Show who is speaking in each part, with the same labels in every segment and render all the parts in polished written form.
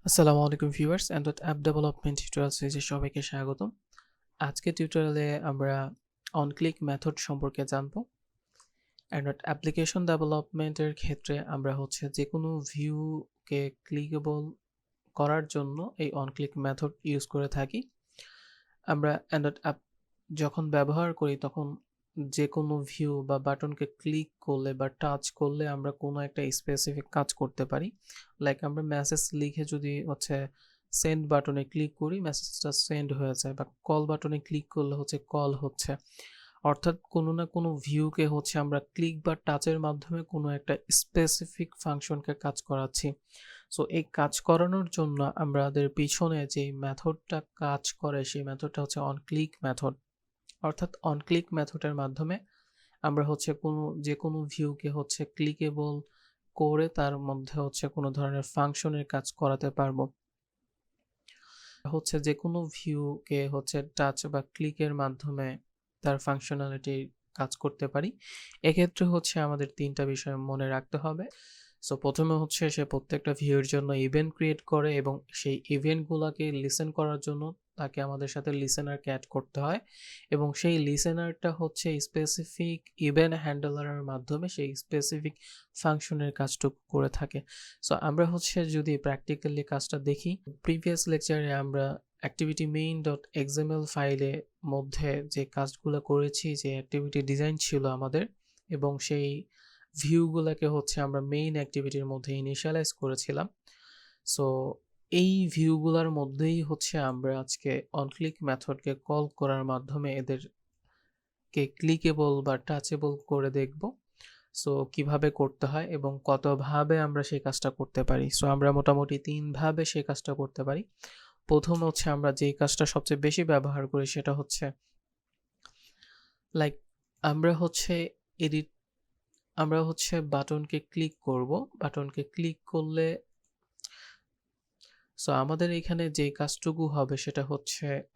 Speaker 1: আসসালামু আলাইকুম viewers Android app development tutorial সিরিজে সবাইকে স্বাগতম। আজকে টিউটোরিয়ালে আমরা অন ক্লিক মেথড সম্পর্কে জানব। অ্যান্ড্রয়েড অ্যাপ্লিকেশন ডেভেলপমেন্টের ক্ষেত্রে আমরা যে কোনো ভিউকে ক্লিকেবল করার জন্য এই অন ক্লিক মেথড ইউজ করে থাকি। আমরা অ্যান্ড্রয়েড অ্যাপ যখন ব্যবহার করি তখন যে কোনো ভিউ বা বাটনকে ক্লিক করলে বা টাচ করলে আমরা কোনো একটা স্পেসিফিক কাজ করতে পারি। লাইক আমরা মেসেজ লিখে যদি সেন্ড বাটনে ক্লিক করি, মেসেজটা সেন্ড হয়ে যায়, বা কল বাটনে ক্লিক করলে কল হচ্ছে। অর্থাৎ কোনো না কোনো ভিউকে আমরা ক্লিক বা টাচের মাধ্যমে কোনো একটা স্পেসিফিক ফাংশনকে কাজ করাচ্ছি। সো এই কাজ করানোর জন্য আমাদের পিছনে যে মেথডটা কাজ করে সেই মেথডটা অন ক্লিক মেথড। অর্থাৎ অন ক্লিক মেথডের মাধ্যমে আমরা যে কোনো ভিউকে ক্লিকেবল করে তার মধ্যে কোনো ধরনের ফাংশনের কাজ করাতে পারবো। যে কোনো ভিউকে টাচ বা ক্লিকের মাধ্যমে তার ফাংশনালিটি কাজ করতে পারি। এক্ষেত্রে আমাদের তিনটা বিষয় মনে রাখতে হবে। সো প্রথমে সে প্রত্যেকটা ভিউয়ের জন্য ইভেন্ট ক্রিয়েট করে এবং সেই ইভেন্টগুলোকে লিসেন করার জন্য তাকে আমাদের সাথে লিসেনারকে অ্যাড করতে হয়, এবং সেই লিসেনারটা স্পেসিফিক ইভেন্ট হ্যান্ডলারের মাধ্যমে সেই স্পেসিফিক ফাংশনের কাজটুকু করে থাকে। সো আমরা যদি প্র্যাকটিক্যালি কাজটা দেখি, প্রিভিয়াস লেকচারে আমরা অ্যাক্টিভিটি মেইন ডট এক্সএমএল ফাইলে মধ্যে যে কাজগুলো করেছি, যে অ্যাক্টিভিটি ডিজাইন ছিল আমাদের, এবং সেই ভিউগুলোকে আমরা মেইন অ্যাক্টিভিটির মধ্যে ইনিশিয়ালাইজ করেছিলাম। সো এই ভিউগুলোর মধ্যেই আমরা আজকে অনক্লিক মেথডকে কল করার মাধ্যমে এদেরকে ক্লিকেবল বা টাচেবল করে দেখব। সো কিভাবে করতে হয় এবং কতভাবে আমরা সেই কাজটা করতে পারি। সো আমরা মোটামুটি 3 ভাবে সেই কাজটা করতে পারি। প্রথম আমরা যেই কাজটা সবচেয়ে বেশি ব্যবহার করি সেটা লাইক আমরা এডিট আমরা বাটনকে ক্লিক করব। বাটনকে ক্লিক করলে সো আমাদের এখানে যে কাজটুকু হবে সেটা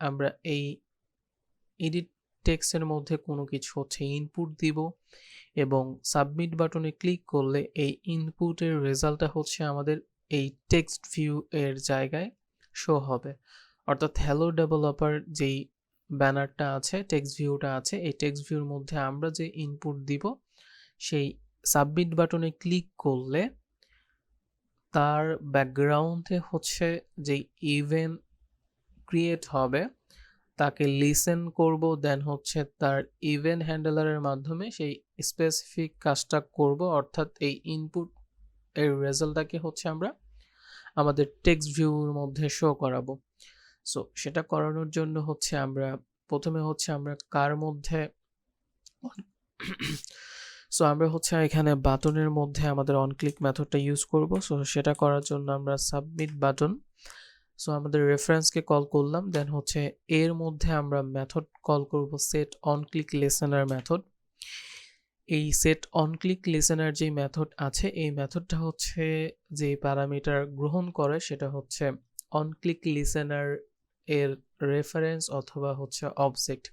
Speaker 1: আমরা এই এডিট টেক্সটের মধ্যে কোনো কিছু ইনপুট দিব, এবং সাবমিট বাটনে ক্লিক করলে এই ইনপুটের রেজাল্টটা আমাদের এই টেক্সট ভিউ এর জায়গায় শো হবে। অর্থাৎ হ্যালো ডেভেলপার যেই ব্যানারটা আছে, টেক্সট ভিউটা আছে, এই টেক্সট ভিউর মধ্যে আমরা যে ইনপুট দিব সেই সাবমিট বাটনে ক্লিক করলে তার ব্যাকগ্রাউন্ডে যে ইভেন্ট ক্রিয়েট হবে তাকে লিসেন করব, দেন তার ইভেন্ট হ্যান্ডলারের মাধ্যমে সেই স্পেসিফিক কাজটা করব। অর্থাৎ এই ইনপুট এর রেজাল্টটাকে আমরা আমাদের টেক্সট ভিউর মধ্যে শো করাবো। সো সেটা করানোর জন্য আমরা প্রথমে আমরা কার মধ্যে সো আমরা এখানে বাটনের মধ্যে আমাদের অন ক্লিক মেথডটা ইউজ করব। সো সেটা করার জন্য আমরা সাবমিট বাটন, সো আমাদের রেফারেন্সকে কল করলাম, দেন এর মধ্যে আমরা মেথড কল করব set on click listener method. এই সেট অন ক্লিক লিসেনার যে মেথড আছে, এই মেথডটা যে প্যারামিটার গ্রহণ করে সেটা অন ক্লিক লিসেনার এর রেফারেন্স অথবা অবজেক্ট।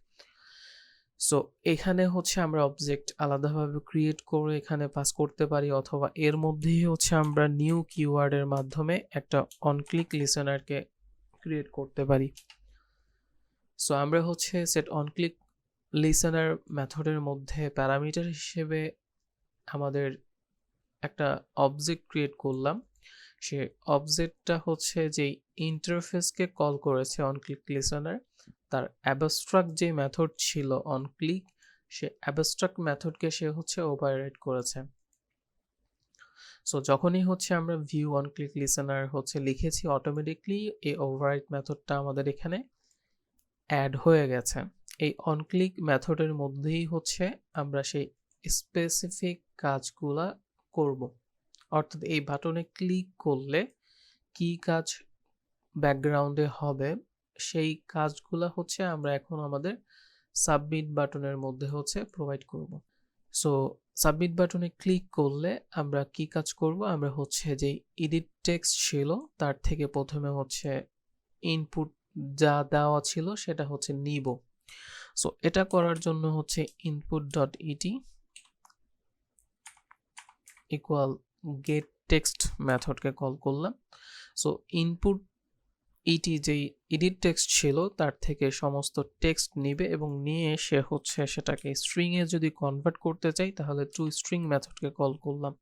Speaker 1: সো এখানে আমরা অবজেক্ট আলাদাভাবে ক্রিয়েট করে এখানে পাস করতে পারি, অথবা এর মধ্যেই আমরা নিউ কিওয়ার্ডের মাধ্যমে একটা অন ক্লিক লিসেনারকে ক্রিয়েট করতে পারি। সো আমরা সেট অন ক্লিক লিসেনার মেথডের মধ্যে প্যারামিটার হিসেবে আমাদের একটা অবজেক্ট ক্রিয়েট করলাম। সে অবজেক্টটা যে ইন্টারফেসকে কল করেছে অন ক্লিক লিসেনার, তার অ্যাবস্ট্রাক্ট যে মেথড ছিল অন ক্লিক, সে অ্যাবস্ট্রাক্ট মেথডকে সে ওভাররাইড করেছে। সো যখনই আমরা ভিউ অন ক্লিক লিসেনার লিখেছি, অটোমেটিকলি এই ওভাররাইড মেথডটা আমাদের এখানে অ্যাড হয়ে গেছে। এই অন ক্লিক মেথডের মধ্যেই আমরা সেই স্পেসিফিক কাজগুলা করব। অর্থাৎ এই বাটনে ক্লিক করলে কি কাজ ব্যাকগ্রাউন্ডে হবে সেই কাজগুলা আমরা এখন আমাদের সাবমিট বাটনের মধ্যে প্রোভাইড করব। সো সাবমিট বাটনে ক্লিক করলে আমরা কি কাজ করব, আমরা যে এডিট টেক্সট ছিল তার থেকে প্রথমে ইনপুট যা দেওয়া ছিল সেটা নিব। সো এটা করার জন্য input.et ইকুয়াল গেট টেক্সট মেথডকে কল করলাম। সো ইনপুট এটি যেই এডিট টেক্সট ছিল তার থেকে সমস্ত টেক্সট নিবে এবং নিয়ে সে হচ্ছে সেটাকে স্ট্রিংয়ে যদি কনভার্ট করতে চাই তাহলে টু স্ট্রিং মেথডকে কল করলাম।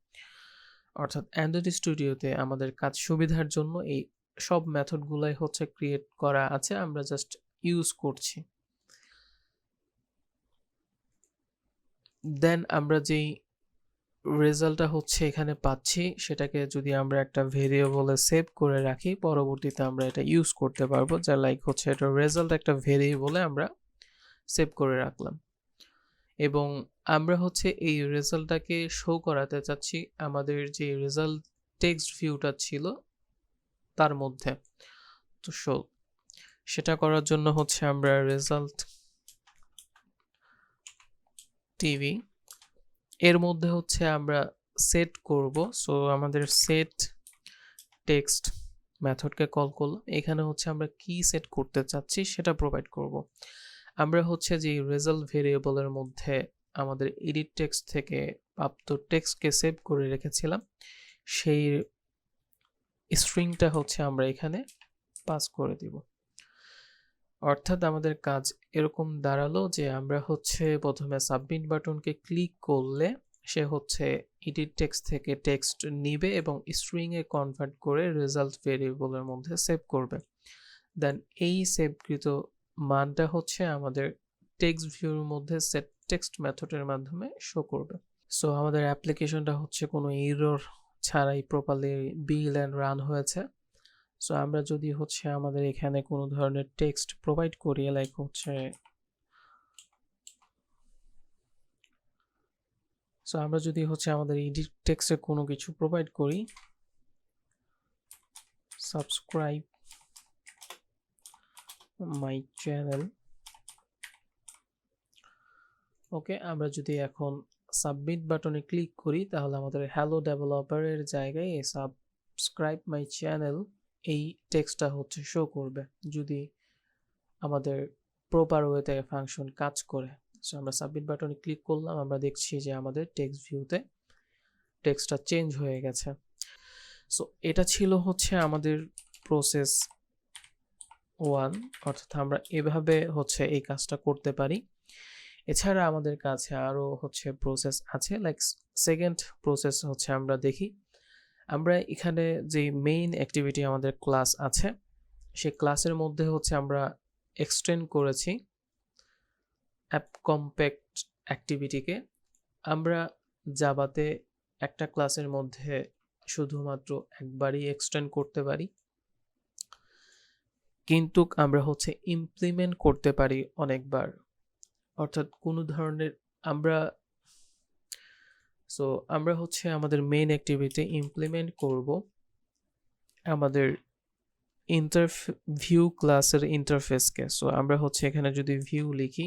Speaker 1: অর্থাৎ অ্যান্ড্রয়েড স্টুডিওতে আমাদের কাজ সুবিধার জন্য এই সব মেথডগুলাই হচ্ছে ক্রিয়েট করা আছে, আমরা জাস্ট ইউজ করছি। দেন আমরা যেই রেজাল্টটা হচ্ছে এখানে পাচ্ছি সেটাকে যদি আমরা একটা ভেরিয়েবলে সেভ করে রাখি পরবর্তীতে আমরা এটা ইউজ করতে পারবো, যা লাইক হচ্ছে এটা রেজাল্ট একটা ভেরিয়েবলে আমরা সেভ করে রাখলাম এবং আমরা হচ্ছে এই রেজাল্টটাকে শো করাতে চাচ্ছি আমাদের যে রেজাল্ট টেক্সট ভিউটা ছিল তার মধ্যে। তো শো সেটা করার জন্য হচ্ছে আমরা রেজাল্ট টিভি এর মধ্যে হচ্ছে আমরা সেট করব। সো আমাদের সেট টেক্সট মেথডকে কল করলাম, এখানে হচ্ছে আমরা কি সেট করতে চাচ্ছি সেটা প্রোভাইড করব। আমরা হচ্ছে যে রেজাল্ট ভেরিয়েবলের মধ্যে আমাদের এডিট টেক্সট থেকে প্রাপ্ত টেক্সটকে সেভ করে রেখেছিলাম, সেই স্ট্রিংটা হচ্ছে আমরা এখানে পাস করে দিব। অর্থাৎ আমাদের কাজ এরকম দাঁড়ালো যে আমরা হচ্ছে প্রথমে সাবমিট বাটনকে ক্লিক করলে সে হচ্ছে এডিট টেক্সট থেকে টেক্সট নিবে এবং স্ট্রিংয়ে কনভার্ট করে রেজাল্ট ভেরিয়েবলের মধ্যে সেভ করবে। দেন এই সেভকৃত মানটা হচ্ছে আমাদের টেক্সট ভিউর মধ্যে সেট টেক্সট মেথডের মাধ্যমে শো করবে। সো আমাদের অ্যাপ্লিকেশনটা হচ্ছে কোনো এরর ছাড়াই প্রপারলি বিল অ্যান্ড রান হয়েছে। সো আমরা যদি হচ্ছে আমাদের এখানে কোনো ধরনের টেক্সট প্রোভাইড করি, লাইক হচ্ছে সো আমরা যদি হচ্ছে আমাদের এডিট টেক্সটে কোনো কিছু প্রোভাইড করি, সাবস্ক্রাইব মাই চ্যানেল, ওকে, আমরা যদি এখন সাবমিট বাটনে ক্লিক করি তাহলে আমাদের হ্যালো ডেভেলপারের জায়গায় সাবস্ক্রাইব মাই চ্যানেল এই টেক্সটটা হচ্ছে শো করবে যদি আমাদের প্রপার ওয়েতে ফাংশন কাজ করে। সো আমরা সাবমিট বাটনে ক্লিক করলাম, আমরা দেখছি যে আমাদের টেক্সট ভিউতে টেক্সটটা চেঞ্জ হয়ে গেছে। সো এটা ছিল হচ্ছে আমাদের প্রসেস 1, অর্থাৎ আমরা এভাবে হচ্ছে এই কাজটা করতে পারি। এছাড়া আমাদের কাছে আরও হচ্ছে প্রসেস আছে, লাইক সেকেন্ড প্রসেস হচ্ছে আমরা দেখি। আমরা এখানে যে মেইন অ্যাক্টিভিটি আমাদের ক্লাস আছে সেই ক্লাসের মধ্যে হচ্ছে আমরা এক্সটেন্ড করেছি অ্যাপ কম্প্যাক্ট অ্যাক্টিভিটিকে। আমরা জাভাতে একটা ক্লাসের মধ্যে শুধুমাত্র একবারই এক্সটেন্ড করতে পারি, কিন্তু আমরা হচ্ছে ইমপ্লিমেন্ট করতে পারি অনেকবার। অর্থাৎ কোনো ধরনের আমরা হচ্ছে আমাদের মেইন অ্যাক্টিভিটি ইমপ্লিমেন্ট করব আমাদের ভিউ ক্লাসের ইন্টারফেসকে। সো আমরা হচ্ছে এখানে যদি ভিউ লিখি,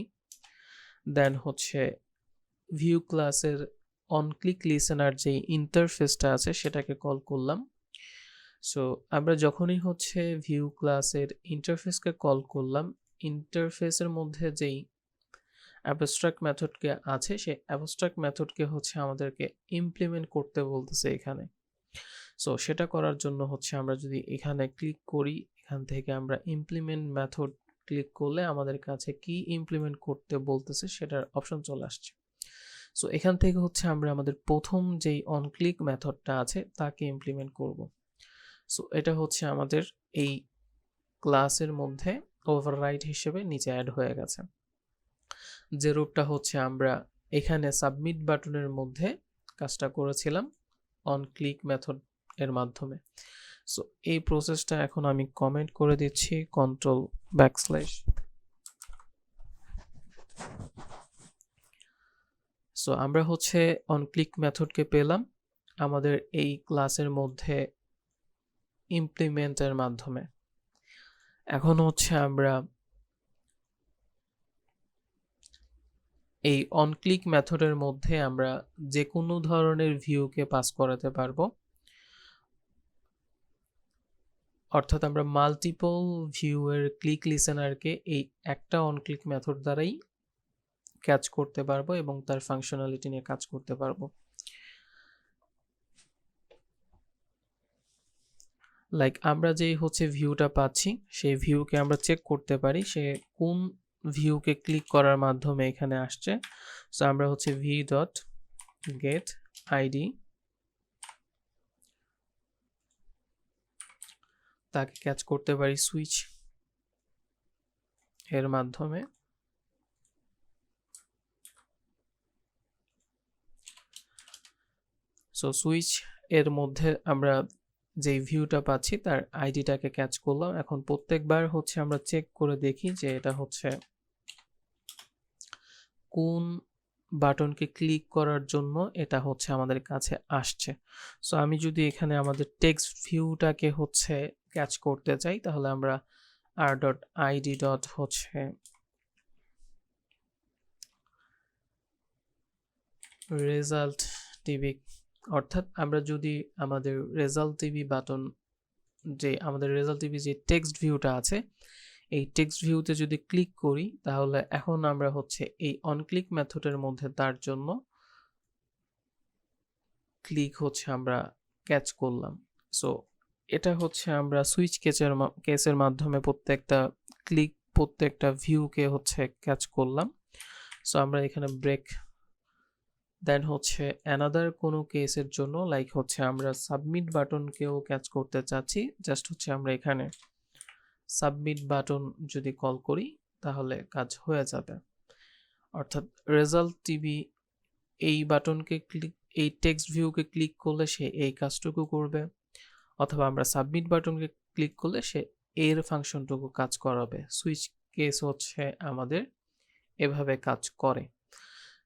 Speaker 1: দেন হচ্ছে ভিউ ক্লাসের অন ক্লিক লিসেনার যে ইন্টারফেসটা আছে সেটাকে কল করলাম। সো আমরা যখনই হচ্ছে ভিউ ক্লাসের ইন্টারফেসকে কল করলাম, ইন্টারফেসের মধ্যে যেই অ্যাবস্ট্রাক্ট মেথডকে আছে সেই অ্যাবস্ট্রাক্ট মেথডকে হচ্ছে আমাদেরকে ইমপ্লিমেন্ট করতে বলতেছে এখানে। সো সেটা করার জন্য হচ্ছে আমরা যদি এখানে ক্লিক করি, এখান থেকে আমরা ইমপ্লিমেন্ট মেথড ক্লিক করলে আমাদের কাছে কি ইমপ্লিমেন্ট করতে বলতেছে সেটার অপশন চলে আসছে। সো এখান থেকে হচ্ছে আমরা আমাদের প্রথম যেই অন ক্লিক মেথডটা আছে তাকে ইমপ্লিমেন্ট করব। সো এটা হচ্ছে আমাদের এই ক্লাসের মধ্যে ওভাররাইড হিসেবে নিচে অ্যাড হয়ে গেছে, যে রূপটা হচ্ছে আমরা এখানে সাবমিট বাটনের মধ্যে কাজটা করেছিলাম অন ক্লিক মেথড এর মাধ্যমে। সো এই প্রসেসটা এখন আমি কমেন্ট করে দিচ্ছি Ctrl/। সো আমরা হচ্ছে অন ক্লিক মেথডকে পেলাম আমাদের এই ক্লাসের মধ্যে ইমপ্লিমেন্টের মাধ্যমে। এখন হচ্ছে আমরা এই অন ক্লিক মেথডের মধ্যে আমরা যে কোনো ধরনের ভিউকে পাস করাতে পারবো, অর্থাৎ আমরা মাল্টিপল ভিউয়ের ক্লিক লিসেনারকে এই একটা অন ক্লিক মেথড দ্বারাই ক্যাচ করতে পারবো এবং তার ফাংশনালিটি নিয়ে কাজ করতে পারবো। লাইক আমরা যেই হচ্ছে ভিউটা পাচ্ছি সেই ভিউকে আমরা চেক করতে পারি সে কোন ভিউকে ক্লিক করার মাধ্যমে এখানে আসছে। সো আমরা হচ্ছে ভি ডট গেট আইডি তাকে ক্যাচ করতে পারি সুইচ এর মাধ্যমে। সো সুইচ এর মধ্যে আমরা যে ভিউটা পাচ্ছি তার আইডিটাকে ক্যাচ করলাম। এখন প্রত্যেকবার হচ্ছে আমরা চেক করে দেখি যে এটা হচ্ছে কোন বাটনকে ক্লিক করার জন্য এটা হচ্ছে আমাদের কাছে আসছে। সো আমি যদি এখানে আমাদের টেক্সট ভিউটাকে হচ্ছে ক্যাচ করতে চাই তাহলে আমরা r.id হচ্ছে রেজাল্ট টিভি, অর্থাৎ আমরা যদি আমাদের রেজাল্ট টিভি বাটন যে আমাদের রেজাল্ট টিভি যে টেক্সট ভিউটা আছে এই টেক্সট ভিউতে যদি ক্লিক করি তাহলে এখন আমরা হচ্ছে এই অন ক্লিক মেথডের মধ্যে তার জন্য ক্লিক হচ্ছে আমরা ক্যাচ করলাম। সো এটা হচ্ছে আমরা সুইচ কেসের মাধ্যমে প্রত্যেকটা ভিউকে হচ্ছে ক্যাচ করলাম। সো আমরা এখানে ব্রেক দেন হচ্ছে অ্যানাদার কোনো কেসের জন্য লাইক হচ্ছে আমরা সাবমিট বাটনকেও ক্যাচ করতে চাচ্ছি, জাস্ট হচ্ছে আমরা এখানে সাবমিট বাটন যদি কল করি তাহলে কাজ হয়ে যাবে। অর্থাৎ রেজাল্ট টিভি এই বাটনকে ক্লিক এই টেক্সট ভিউকে ক্লিক করলে সে এই কাজটুকু করবে, অথবা আমরা সাবমিট বাটনকে ক্লিক করলে সে এর ফাংশনটুকু কাজ করাবে। সুইচ কেস হচ্ছে আমাদের এভাবে কাজ করে।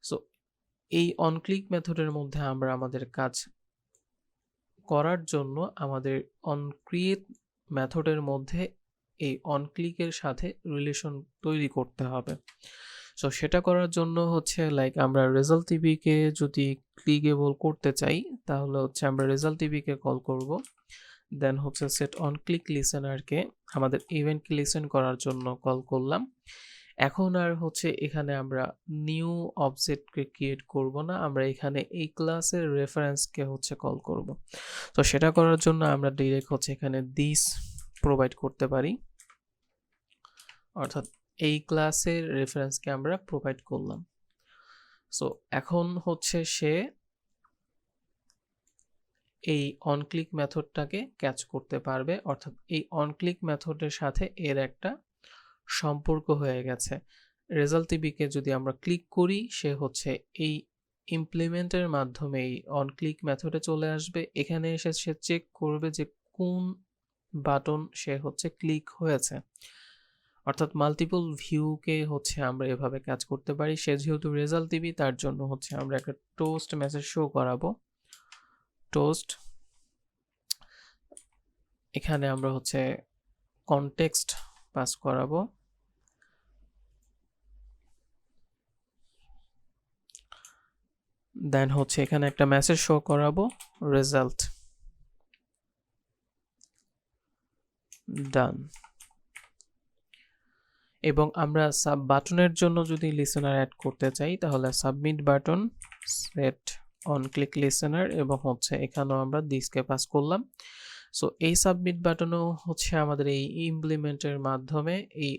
Speaker 1: সো এই অন ক্লিক মেথডের মধ্যে আমরা আমাদের কাজ করার জন্য আমাদের অন ক্রিয়েট মেথডের মধ্যে এই অন ক্লিকের সাথে রিলেশন তৈরি করতে হবে। সো সেটা করার জন্য হচ্ছে লাইক আমরা রেজাল্ট টিভিকে যদি ক্লিকেবল করতে চাই তাহলে হচ্ছে আমরা রেজাল্ট টিভিকে কল করব। দেন হচ্ছে সেট অন ক্লিক লিসেনারকে আমাদের ইভেন্টকে লিসেন করার জন্য কল করলাম। এখন আর হচ্ছে এখানে আমরা নিউ অবজেক্টকে ক্রিয়েট করব না, আমরা এখানে এই ক্লাসের রেফারেন্সকে হচ্ছে কল করব। তো সেটা করার জন্য আমরা ডিরেক্ট হচ্ছে এখানে দিস প্রোভাইড করতে পারি, অর্থাৎ এই ক্লাসের রেফারেন্সকে আমরা প্রোভাইড করলাম। সো এখন হচ্ছে সে এই অন ক্লিক মেথডটাকে ক্যাচ করতে পারবে, অর্থাৎ এই অন ক্লিক মেথডের সাথে এর একটা সম্পর্ক হয়ে গেছে। রেজাল্ট টিভিকে যদি আমরা ক্লিক করি সে হচ্ছে এই ইমপ্লিমেন্টের মাধ্যমে এই অন ক্লিক মেথডে চলে আসবে। এখানে এসে সে চেক করবে যে কোন বাটন সে হচ্ছে ক্লিক হয়েছে, অর্থাৎ মাল্টিপল ভিউকে হচ্ছে আমরা এভাবে কাজ করতে পারি। সে যেহেতু রেজাল্ট টিভি তার জন্য হচ্ছে আমরা একটা টোস্ট মেসেজ শো করাবো। টোস্ট এখানে আমরা হচ্ছে কনটেক্সট পাস করাবো। দেন হচ্ছে এখানে একটা মেসেজ শো করাবো রেজাল্ট ডান। এবং আমরা সাব বাটনের জন্য যদি লিসেনার অ্যাড করতে চাই তাহলে submit button set on click listener এবং হচ্ছে এখানেও আমরা দিসকে পাস করলাম। সো এই সাবমিট বাটনও হচ্ছে আমাদের এই ইমপ্লিমেন্টের মাধ্যমে এই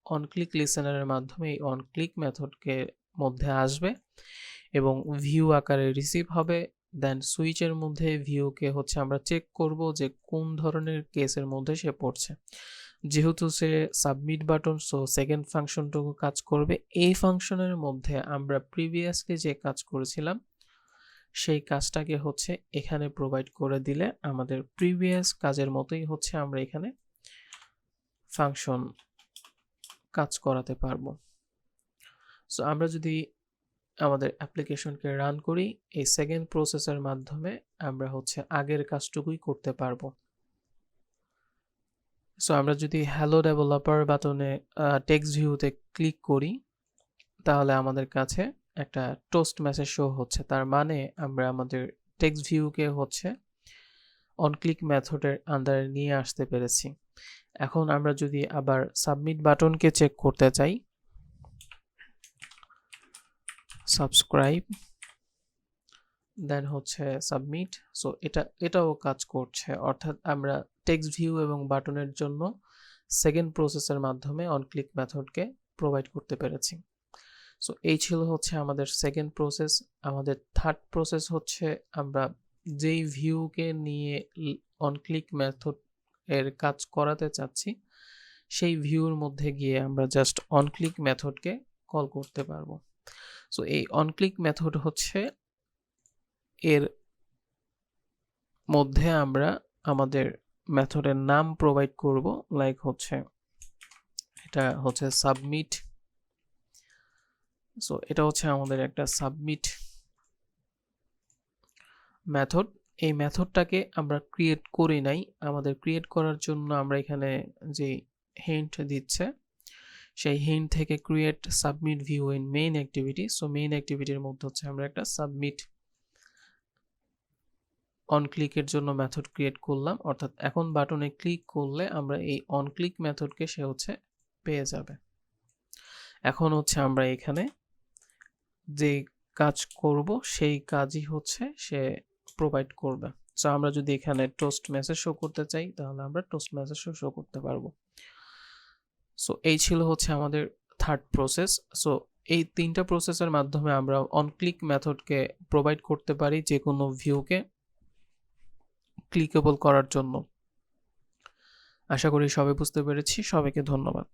Speaker 1: অন ক্লিক লিসেনারের মাধ্যমে এই অন ক্লিক মেথডকে মধ্যে আসবে এবং ভিউ আকারে রিসিভ হবে। দেন সুইচের মধ্যে ভিউকে হচ্ছে আমরা চেক করব যে কোন ধরনের কেসের মধ্যে সে পড়ছে। যেহেতু সে সাবমিট বাটন, সো সেকেন্ড ফাংশনটুকু কাজ করবে। এই ফাংশনের মধ্যে আমরা প্রিভিয়াসলি যে কাজ করেছিলাম সেই কাজটাকে হচ্ছে এখানে প্রোভাইড করে দিলে আমাদের প্রিভিয়াস কাজের মতোই হচ্ছে আমরা এখানে ফাংশন কাজ করাতে পারবো। সো আমরা যদি আমাদের অ্যাপ্লিকেশনকে রান করি এই সেকেন্ড প্রসেসের মাধ্যমে আমরা হচ্ছে আগের কাজটুকুই করতে পারবো। সো আমরা যদি হ্যালো ডেভেলপার বাটনে টেক্সট ভিউতে ক্লিক করি তাহলে আমাদের কাছে একটা টোস্ট মেসেজ শো হচ্ছে, তার মানে আমরা আমাদের টেক্সট ভিউকে হচ্ছে অন ক্লিক মেথডের আন্ডারে নিয়ে আসতে পেরেছি। এখন আমরা যদি আবার সাবমিট বাটনকে চেক করতে চাই, সাবস্ক্রাইব দেন হচ্ছে সাবমিট। সো এটাও কাজ করছে, অর্থাৎ আমরা টেক্সট ভিউ এবং বাটনের জন্য সেকেন্ড প্রসেসের মাধ্যমে অন ক্লিক মেথডকে প্রোভাইড করতে পেরেছি। সো এই ছিল হচ্ছে আমাদের সেকেন্ড প্রসেস। আমাদের থার্ড প্রসেস হচ্ছে আমরা যেই ভিউকে নিয়ে অন ক্লিক মেথড এর কাজ করাতে চাচ্ছি সেই ভিউর মধ্যে গিয়ে আমরা জাস্ট অন ক্লিক মেথডকে কল করতে পারবো। সো এই অন ক্লিক মেথড হচ্ছে এর মধ্যে আমরা আমাদের মেথডের নাম প্রোভাইড করব, লাইক হচ্ছে এটা হচ্ছে সাবমিট। সো এটা হচ্ছে আমাদের একটা সাবমিট মেথড। এই মেথডটাকে আমরা ক্রিয়েট করি নাই, আমাদের ক্রিয়েট করার জন্য আমরা এখানে যে হিন্ট দিচ্ছে সেই হিন্ট থেকে create submit view in main activity. So main অ্যাক্টিভিটির মধ্যে হচ্ছে আমরা একটা সাবমিট অন ক্লিকের জন্য মেথড ক্রিয়েট করলাম, অর্থাৎ এখন বাটনে ক্লিক করলে আমরা এই অন ক্লিক মেথডকে সে হচ্ছে পেয়ে যাবে। এখন হচ্ছে আমরা এখানে যে কাজ করব সেই কাজই হচ্ছে সে প্রোভাইড করবে। সো আমরা যদি এখানে টোস্ট মেসেজ শো করতে চাই তাহলে আমরা টোস্ট মেসেজ শো করতে পারবো। সো এই ছিল হচ্ছে আমাদের থার্ড প্রসেস। সো এই তিনটা প্রসেসের মাধ্যমে আমরা অন ক্লিক মেথডকে প্রোভাইড করতে পারি যে কোনো ভিউকে ক্লিকেবল করার জন্য। আশা করি সবাই বুঝতে পেরেছি। সবাইকে ধন্যবাদ।